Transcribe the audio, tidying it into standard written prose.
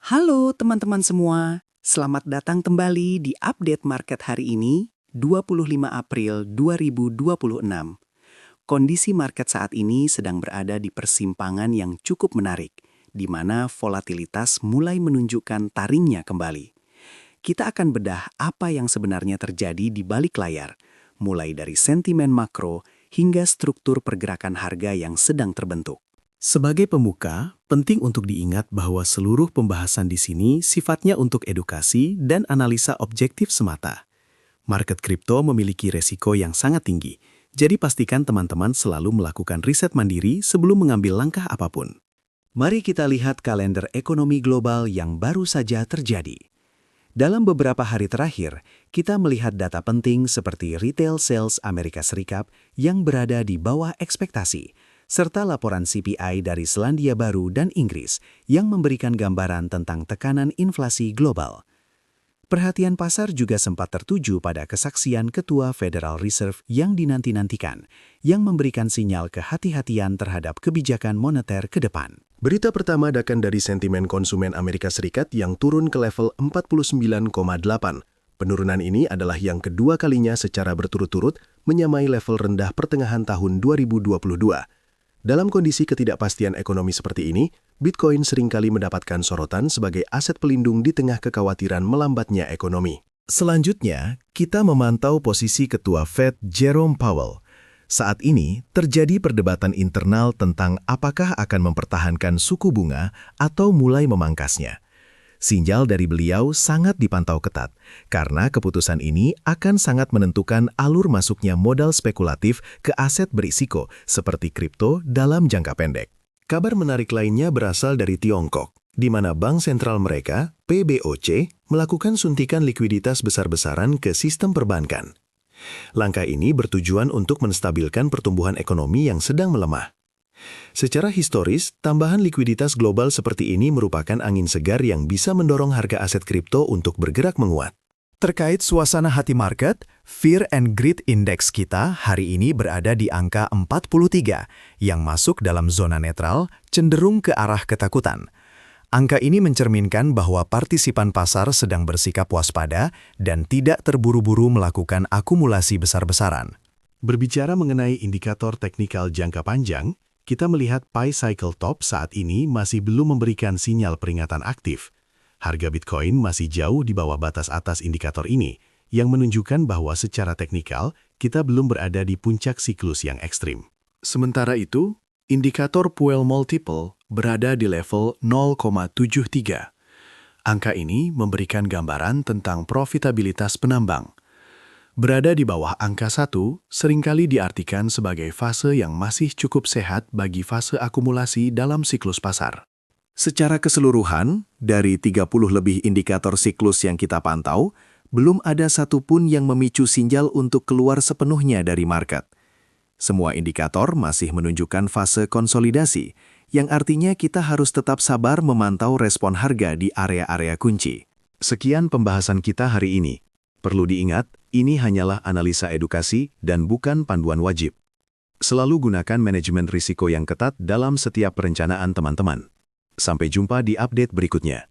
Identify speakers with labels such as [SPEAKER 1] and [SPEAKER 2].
[SPEAKER 1] Halo teman-teman semua, selamat datang kembali di update market hari ini, 25 April 2026. Kondisi market saat ini sedang berada di persimpangan yang cukup menarik, di mana volatilitas mulai menunjukkan taringnya kembali. Kita akan bedah apa yang sebenarnya terjadi di balik layar, mulai dari sentimen makro hingga struktur pergerakan harga yang sedang terbentuk.
[SPEAKER 2] Sebagai pemuka, penting untuk diingat bahwa seluruh pembahasan di sini sifatnya untuk edukasi dan analisa objektif semata. Market kripto memiliki resiko yang sangat tinggi, jadi pastikan teman-teman selalu melakukan riset mandiri sebelum mengambil langkah apapun.
[SPEAKER 1] Mari kita lihat kalender ekonomi global yang baru saja terjadi. Dalam beberapa hari terakhir, kita melihat data penting seperti retail sales Amerika Serikat yang berada di bawah ekspektasi, serta laporan CPI dari Selandia Baru dan Inggris yang memberikan gambaran tentang tekanan inflasi global. Perhatian pasar juga sempat tertuju pada kesaksian Ketua Federal Reserve yang dinanti-nantikan, yang memberikan sinyal kehati-hatian terhadap kebijakan moneter ke depan.
[SPEAKER 3] Berita pertama datang dari sentimen konsumen Amerika Serikat yang turun ke level 49,8. Penurunan ini adalah yang kedua kalinya secara berturut-turut menyamai level rendah pertengahan tahun 2022. Dalam kondisi ketidakpastian ekonomi seperti ini, Bitcoin seringkali mendapatkan sorotan sebagai aset pelindung di tengah kekhawatiran melambatnya ekonomi.
[SPEAKER 2] Selanjutnya, kita memantau posisi Ketua Fed Jerome Powell. Saat ini, terjadi perdebatan internal tentang apakah akan mempertahankan suku bunga atau mulai memangkasnya. Sinyal dari beliau sangat dipantau ketat, karena keputusan ini akan sangat menentukan alur masuknya modal spekulatif ke aset berisiko seperti kripto dalam jangka pendek. Kabar menarik lainnya berasal dari Tiongkok, di mana bank sentral mereka, PBOC, melakukan suntikan likuiditas besar-besaran ke sistem perbankan. Langkah ini bertujuan untuk menstabilkan pertumbuhan ekonomi yang sedang melemah. Secara historis, tambahan likuiditas global seperti ini merupakan angin segar yang bisa mendorong harga aset kripto untuk bergerak menguat. Terkait suasana hati market, Fear and Greed Index kita hari ini berada di angka 43, yang masuk dalam zona netral, cenderung ke arah ketakutan. Angka ini mencerminkan bahwa partisipan pasar sedang bersikap waspada dan tidak terburu-buru melakukan akumulasi besar-besaran.
[SPEAKER 3] Berbicara mengenai indikator teknikal jangka panjang, kita melihat Pi Cycle Top saat ini masih belum memberikan sinyal peringatan aktif. Harga Bitcoin masih jauh di bawah batas atas indikator ini, yang menunjukkan bahwa secara teknikal kita belum berada di puncak siklus yang ekstrim. Sementara itu, indikator Puell Multiple berada di level 0,73. Angka ini memberikan gambaran tentang profitabilitas penambang. Berada di bawah angka 1 seringkali diartikan sebagai fase yang masih cukup sehat bagi fase akumulasi dalam siklus pasar.
[SPEAKER 2] Secara keseluruhan, dari 30 lebih indikator siklus yang kita pantau, belum ada satupun yang memicu sinyal untuk keluar sepenuhnya dari market. Semua indikator masih menunjukkan fase konsolidasi, yang artinya kita harus tetap sabar memantau respon harga di area-area kunci.
[SPEAKER 3] Sekian pembahasan kita hari ini. Perlu diingat, ini hanyalah analisa edukasi dan bukan panduan wajib. Selalu gunakan manajemen risiko yang ketat dalam setiap perencanaan teman-teman. Sampai jumpa di update berikutnya.